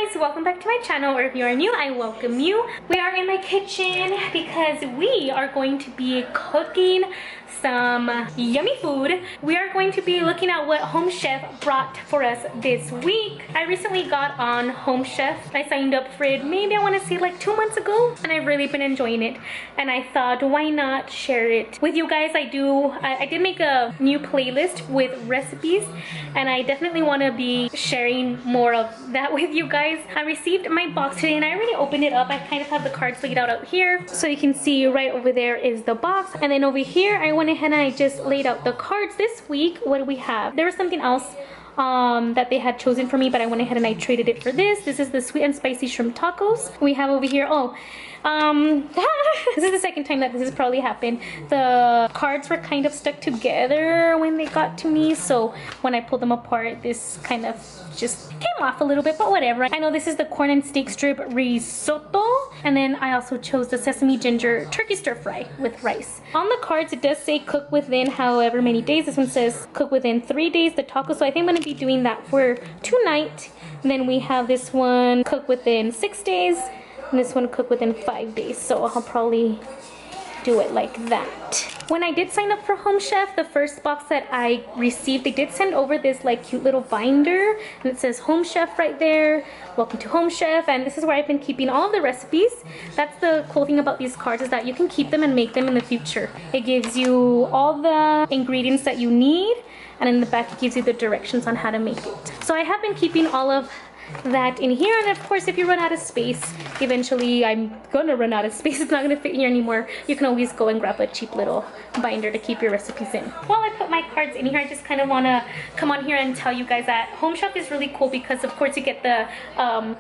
guys, welcome back to my channel, or if you are new, I welcome you. We are in my kitchen because we are going to be cooking some yummy food. We are going to be looking at what Home Chef brought for us this week. I recently got on Home Chef. I signed up for it maybe I want to say like 2 months ago, and I've really been enjoying it, and I thought why not share it with you guys. I did make a new playlist with recipes, and I definitely want to be sharing more of that with you guys. I received my box today and I already opened it up. I kind of have the cards laid out here, so you can see right over there is the box, and then over here I went ahead and I just laid out the cards this week. What do we have? There was something else that they had chosen for me, but I went ahead and I traded it for this. This is the sweet and spicy shrimp tacos. We have over here, this is the second time that this has probably happened. The cards were kind of stuck together when they got to me, so when I pulled them apart, this kind of just came off a little bit, but whatever. I know this is the corn and steak strip risotto, and then I also chose the sesame ginger turkey stir fry with rice. On the cards it does say cook within however many days. This one says cook within 3 days, the taco, so I think I'm going to be doing that for tonight. And then we have this one cook within 6 days, and this one cook within 5 days, so I'll probably do it like that. When I did sign up for Home Chef, the first box that I received, they did send over this like cute little binder, and it says Home Chef right there. Welcome to Home Chef, and this is where I've been keeping all of the recipes. That's the cool thing about these cards, is that you can keep them and make them in the future. It gives you all the ingredients that you need, and in the back it gives you the directions on how to make it. So I have been keeping all of that in here, and of course if you run out of space, eventually I'm gonna run out of space, it's not gonna fit here anymore, you can always go and grab a cheap little binder to keep your recipes in. While I put my cards in here, I just kind of want to come on here and tell you guys that Home Chef is really cool because of course you get the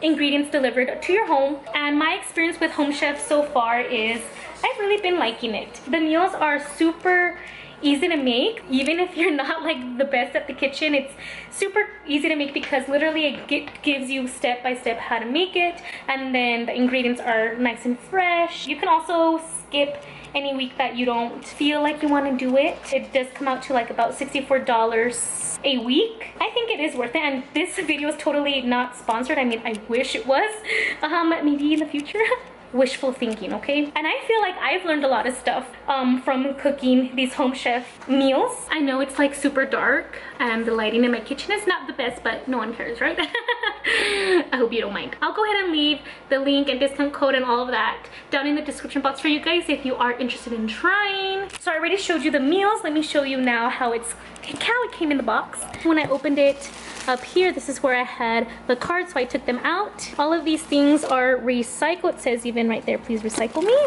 ingredients delivered to your home, and my experience with Home Chef so far is I've really been liking it. The meals are super easy to make. Even if you're not like the best at the kitchen, it's super easy to make because literally it gives you step by step how to make it, and then the ingredients are nice and fresh. You can also skip any week that you don't feel like you want to do it. It does come out to like about $64 a week. I think it is worth it, and this video is totally not sponsored. I mean, I wish it was. Maybe in the future. Wishful thinking, okay? And I feel like I've learned a lot of stuff from cooking these Home Chef meals. I know it's like super dark and the lighting in my kitchen is not the best, but no one cares, right? I hope you don't mind. I'll go ahead and leave the link and discount code and all of that down in the description box for you guys if you are interested in trying. So I already showed you the meals. Let me show you now how it came in the box. When I opened it up here, this is where I had the cards, so I took them out. All of these things are recycled. It says even right there, please recycle me.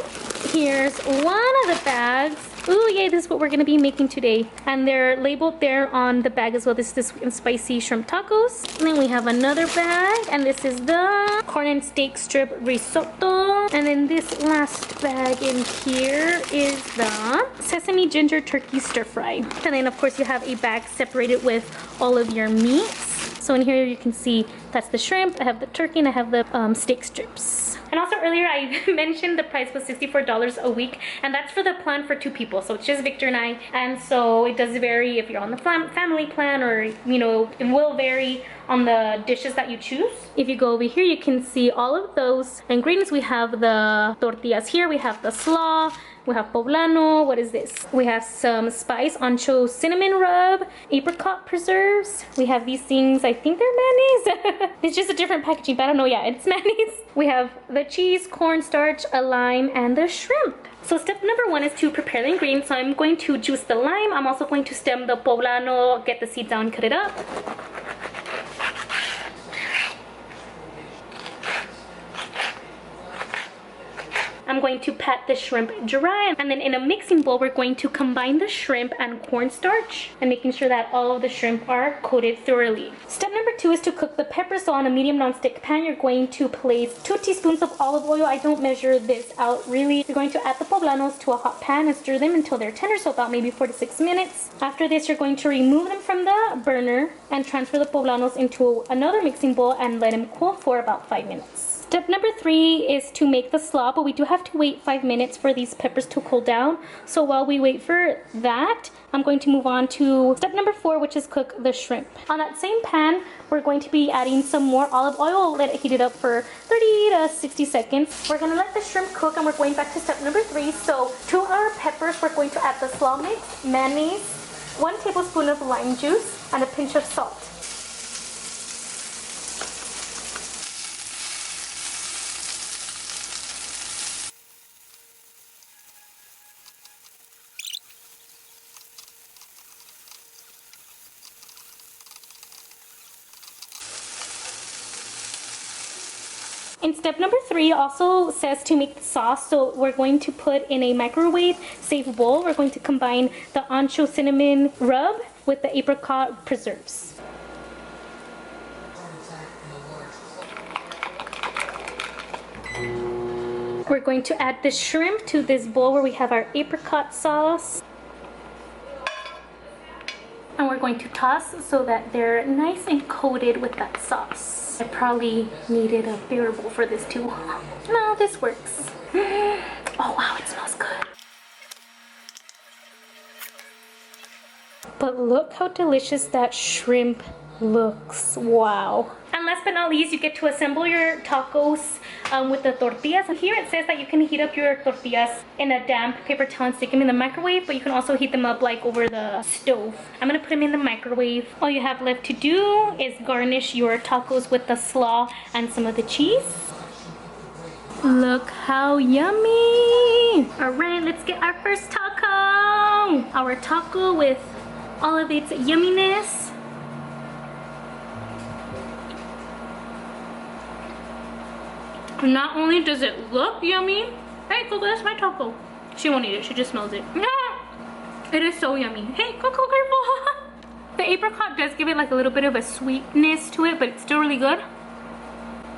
Here's one of the bags. Ooh, yay, this is what we're gonna be making today. And they're labeled there on the bag as well. This is the sweet and spicy shrimp tacos. And then we have another bag, and this is the corn and steak strip risotto. And then this last bag in here is the sesame ginger turkey stir fry. And then of course you have a bag separated with all of your meats. So in here you can see that's the shrimp, I have the turkey, and I have the steak strips. And also earlier I mentioned the price was $64 a week, and that's for the plan for 2 people. So it's just Victor and I, and so it does vary if you're on the family plan, or you know, it will vary on the dishes that you choose. If you go over here, you can see all of those ingredients. We have the tortillas here, we have the slaw, we have poblano. What is this? We have some spice, ancho cinnamon rub, apricot preserves. We have these things, I think they're mayonnaise. It's just a different packaging, but I don't know. Yeah, it's mayonnaise. We have the cheese, cornstarch, a lime, and the shrimp. So step number 1 is to prepare the ingredients. So I'm going to juice the lime. I'm also going to stem the poblano, get the seeds down, cut it up. I'm going to pat the shrimp dry, and then in a mixing bowl we're going to combine the shrimp and cornstarch, and making sure that all of the shrimp are coated thoroughly. Step number 2 is to cook the peppers. So on a medium non-stick pan you're going to place 2 teaspoons of olive oil. I don't measure this out really. You're going to add the poblanos to a hot pan and stir them until they're tender, so about maybe 4 to 6 minutes. After this you're going to remove them from the burner and transfer the poblanos into another mixing bowl and let them cool for about 5 minutes. Step number 3 is to make the slaw, but we do have to wait 5 minutes for these peppers to cool down. So while we wait for that, I'm going to move on to step number 4, which is cook the shrimp. On that same pan, we're going to be adding some more olive oil. Let it heat it up for 30 to 60 seconds. We're going to let the shrimp cook, and we're going back to step number 3. So to our peppers, we're going to add the slaw mix, mayonnaise, 1 tablespoon of lime juice, and a pinch of salt. In step number 3 also says to make the sauce, so we're going to put in a microwave safe bowl. We're going to combine the ancho cinnamon rub with the apricot preserves. We're going to add the shrimp to this bowl where we have our apricot sauce. And we're going to toss so that they're nice and coated with that sauce. I probably needed a bigger bowl for this too. No, this works. Oh wow, it smells good. But look how delicious that shrimp looks. Wow. And last but not least, you get to assemble your tacos with the tortillas. And here it says that you can heat up your tortillas in a damp paper towel and stick them in the microwave, but you can also heat them up like over the stove. I'm gonna put them in the microwave. All you have left to do is garnish your tacos with the slaw and some of the cheese. Look how yummy! Alright, let's get our first taco! Our taco with all of its yumminess. Not only does it look yummy, hey Coco, that's my taco. She won't eat it, she just smells it. It is so yummy. Hey Coco, careful! The apricot does give it like a little bit of a sweetness to it, but it's still really good.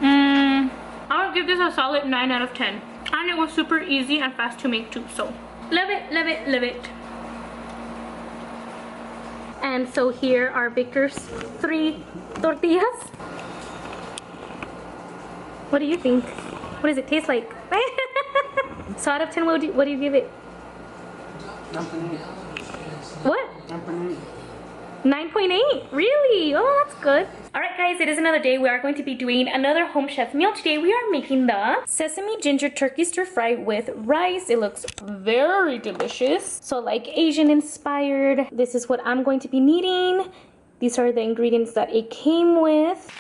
I would give this a solid 9 out of 10. And it was super easy and fast to make too, so love it, love it, love it. And so here are Victor's 3 tortillas. What do you think? What does it taste like? So out of 10, what do you give it? 9.8. What? 9.8. 9.8? Really? Oh, that's good. Alright guys, it is another day. We are going to be doing another home chef meal. Today we are making the sesame ginger turkey stir fry with rice. It looks very delicious. So like Asian inspired. This is what I'm going to be needing. These are the ingredients that it came with.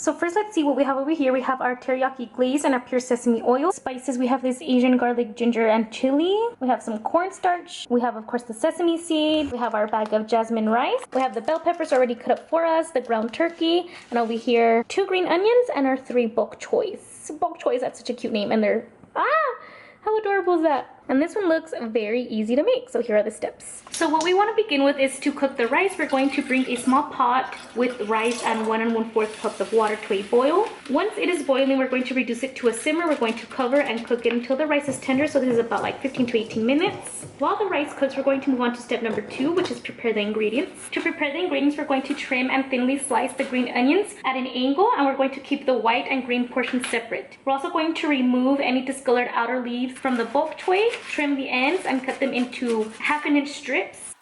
So first, let's see what we have over here. We have our teriyaki glaze and our pure sesame oil. Spices, we have this Asian garlic, ginger, and chili. We have some cornstarch. We have, of course, the sesame seed. We have our bag of jasmine rice. We have the bell peppers already cut up for us, the ground turkey, and over here, 2 green onions and our 3 bok choys. Bok choys, that's such a cute name, and they're, how adorable is that? And this one looks very easy to make, so here are the steps. So what we want to begin with is to cook the rice. We're going to bring a small pot with rice and 1 1/4 cups of water to a boil. Once it is boiling, we're going to reduce it to a simmer. We're going to cover and cook it until the rice is tender, so this is about like 15 to 18 minutes. While the rice cooks, we're going to move on to step number 2, which is prepare the ingredients. To prepare the ingredients, we're going to trim and thinly slice the green onions at an angle, and we're going to keep the white and green portions separate. We're also going to remove any discolored outer leaves from the bok choy, trim the ends, and cut them into 1/2 inch strips.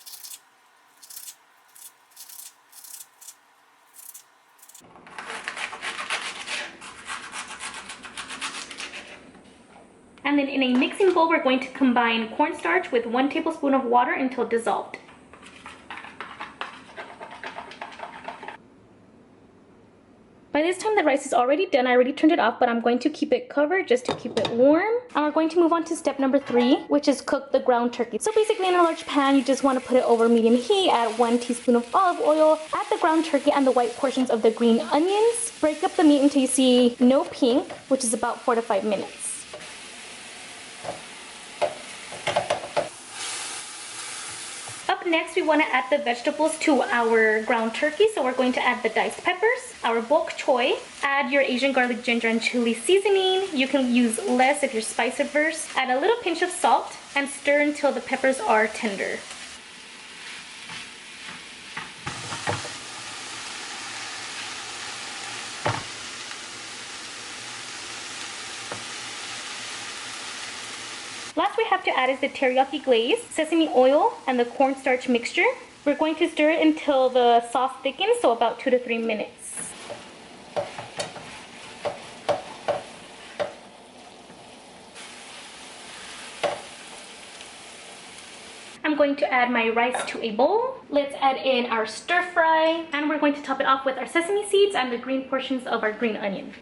And then in a mixing bowl, we're going to combine cornstarch with 1 tablespoon of water until dissolved. By this time, the rice is already done. I already turned it off, but I'm going to keep it covered just to keep it warm. And we're going to move on to step number 3, which is cook the ground turkey. So basically in a large pan, you just want to put it over medium heat, add 1 teaspoon of olive oil, add the ground turkey and the white portions of the green onions. Break up the meat until you see no pink, which is about 4 to 5 minutes. Next, we want to add the vegetables to our ground turkey. So we're going to add the diced peppers, our bok choy, add your Asian garlic, ginger, and chili seasoning. You can use less if you're spice averse. Add a little pinch of salt and stir until the peppers are tender. we have to add is the teriyaki glaze, sesame oil, and the cornstarch mixture. We're going to stir it until the sauce thickens, so about 2 to 3 minutes. I'm going to add my rice to a bowl. Let's add in our stir fry, and we're going to top it off with our sesame seeds and the green portions of our green onion.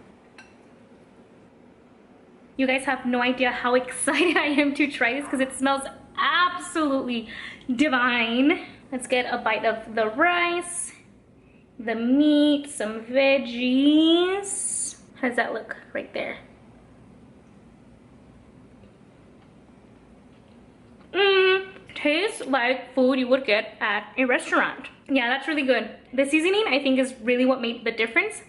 You guys have no idea how excited I am to try this because it smells absolutely divine. Let's get a bite of the rice, the meat, some veggies. How does that look right there? Tastes like food you would get at a restaurant. Yeah, that's really good. The seasoning, I think, is really what made the difference.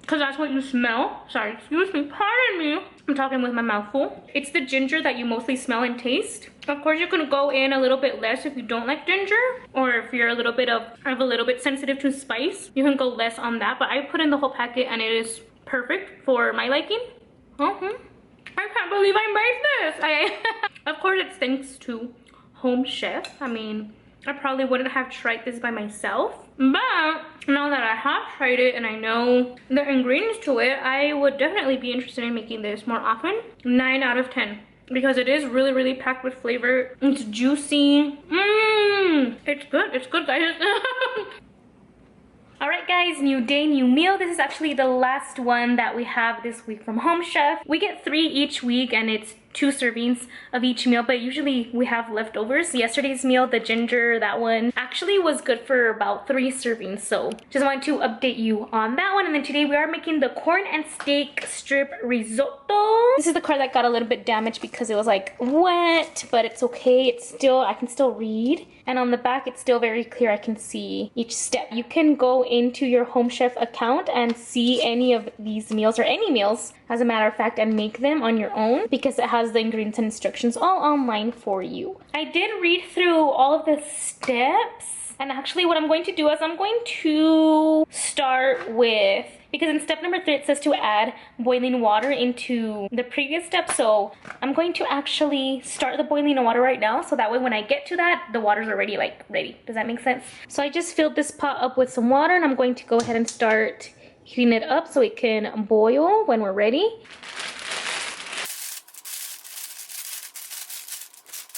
Because that's what you smell. Sorry, excuse me, pardon me. I'm talking with my mouth full. It's the ginger that you mostly smell and taste. Of course, you can go in a little bit less if you don't like ginger, or if you're a little bit sensitive to spice, you can go less on that. But I put in the whole packet and it is perfect for my liking. I can't believe I made this. Of course, it's thanks to Home Chef. I mean, I probably wouldn't have tried this by myself, but now that I have tried it and I know the ingredients to it, I would definitely be interested in making this more often. 9 out of 10. Because it is really, really packed with flavor. It's juicy. It's good, guys. Alright guys, new day, new meal. This is actually the last one that we have this week from Home Chef. We get 3 each week and it's 2 servings of each meal, but usually we have leftovers. Yesterday's meal, the ginger, that one, actually was good for about 3 servings. So just wanted to update you on that one. And then today we are making the corn and steak strip risotto. This is the card that got a little bit damaged because it was like wet, but it's okay. It's still, I can still read. And on the back, it's still very clear. I can see each step. You can go into your Home Chef account and see any of these meals, or any meals, as a matter of fact, and make them on your own because it has the ingredients and instructions all online for you. I did read through all of the steps. And actually what I'm going to do is I'm going to start with, because in step number 3 it says to add boiling water into the previous step, so I'm going to actually start the boiling water right now, so that way when I get to that, the water's already like ready. Does that make sense? So I just filled this pot up with some water and I'm going to go ahead and start heating it up so it can boil when we're ready.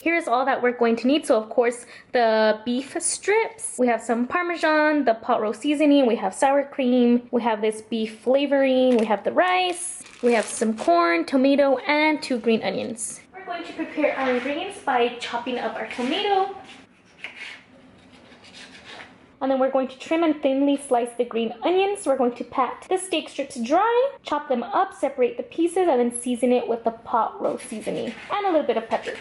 Here's all that we're going to need. So of course, the beef strips, we have some Parmesan, the pot roast seasoning, we have sour cream, we have this beef flavoring, we have the rice, we have some corn, tomato, and 2 green onions. We're going to prepare our ingredients by chopping up our tomato. And then we're going to trim and thinly slice the green onions. We're going to pat the steak strips dry, chop them up, separate the pieces, and then season it with the pot roast seasoning and a little bit of pepper.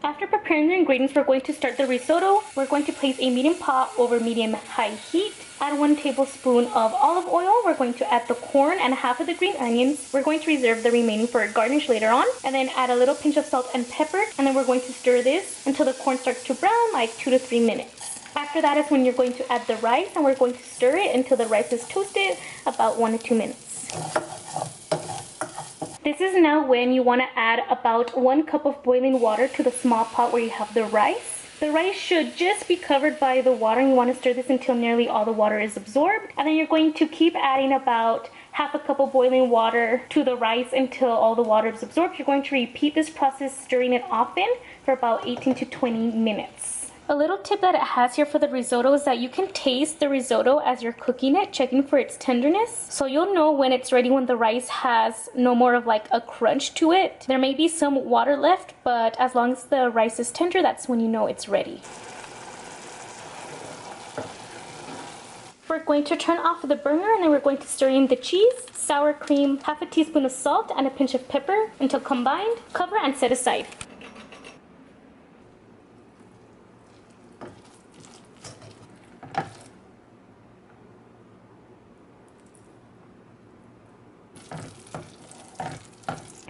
After preparing the ingredients, we're going to start the risotto. We're going to place a medium pot over medium-high heat. Add 1 tablespoon of olive oil. We're going to add the corn and half of the green onions. We're going to reserve the remaining for a garnish later on. And then add a little pinch of salt and pepper. And then we're going to stir this until the corn starts to brown, like 2 to 3 minutes. After that is when you're going to add the rice, and we're going to stir it until the rice is toasted, about 1 to 2 minutes. This is now when you want to add about 1 cup of boiling water to the small pot where you have the rice. The rice should just be covered by the water, and you want to stir this until nearly all the water is absorbed. And then you're going to keep adding about half a cup of boiling water to the rice until all the water is absorbed. You're going to repeat this process, stirring it often for about 18 to 20 minutes. A little tip that it has here for the risotto is that you can taste the risotto as you're cooking it, checking for its tenderness. So you'll know when it's ready when the rice has no more of like a crunch to it. There may be some water left, but as long as the rice is tender, that's when you know it's ready. We're going to turn off the burner, and then we're going to stir in the cheese, sour cream, half a teaspoon of salt, and a pinch of pepper until combined. Cover and set aside.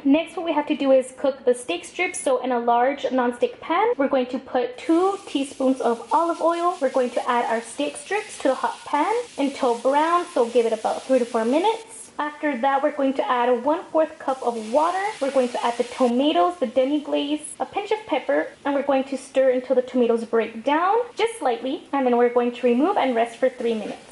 Next, what we have to do is cook the steak strips. So in a large non-stick pan, we're going to put 2 teaspoons of olive oil. We're going to add our steak strips to the hot pan until brown, so give it about 3 to 4 minutes. After that, we're going to add 1/4 cup of water. We're going to add the tomatoes, the demi-glaze, a pinch of pepper, and we're going to stir until the tomatoes break down, just slightly, and then we're going to remove and rest for 3 minutes.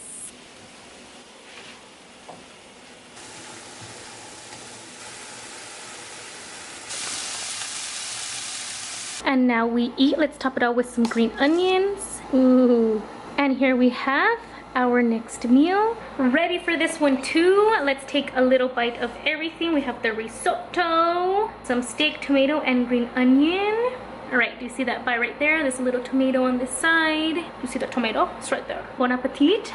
And now we eat. Let's top it out with some green onions. Ooh. And here we have our next meal. Ready for this one too. Let's take a little bite of everything. We have the risotto, some steak, tomato, and green onion. All right, do you see that bite right there? There's a little tomato on this side. You see the tomato? It's right there. Bon appetit.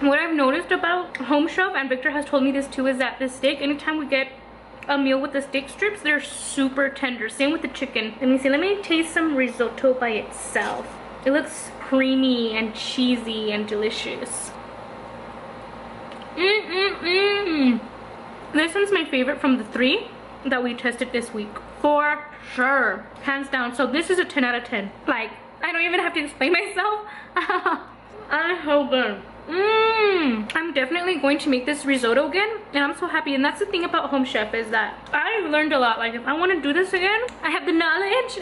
What I've noticed about Home Chef, and Victor has told me this too, is that the steak, anytime we get a meal with the steak strips, they're super tender. Same with the chicken. Let me see. Let me taste some risotto by itself. It looks creamy and cheesy and delicious. This one's my favorite from the 3 that we tested this week. For sure. Hands down. So this is a 10 out of 10. Like, I don't even have to explain myself. I'm so good. I'm definitely going to make this risotto again, and I'm so happy. And that's the thing about Home Chef, is that I've learned a lot. Like, if I want to do this again, I have the knowledge.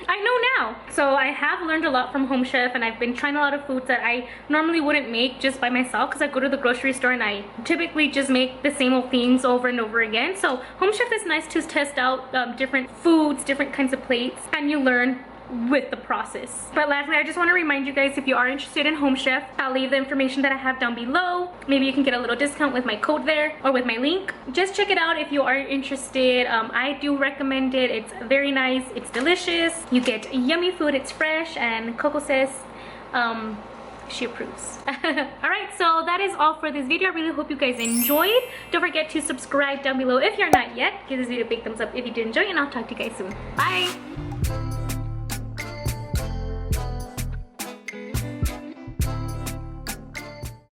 I know now. So I have learned a lot from Home Chef, and I've been trying a lot of foods that I normally wouldn't make just by myself, because I go to the grocery store and I typically just make the same old things over and over again. So Home Chef is nice to test out different foods, different kinds of plates, and you learn with the process. But lastly, I just want to remind you guys, if you are interested in Home Chef, I'll leave the information that I have down below. Maybe you can get a little discount with my code there, or with my link. Just check it out if you are interested. I do recommend it. It's very nice, it's delicious, you get yummy food, it's fresh, and Coco says she approves. Alright, so that is all for this video. I really hope you guys enjoyed. Don't forget to subscribe down below if you're not yet. Give this video a big thumbs up if you did enjoy, and I'll talk to you guys soon. Bye!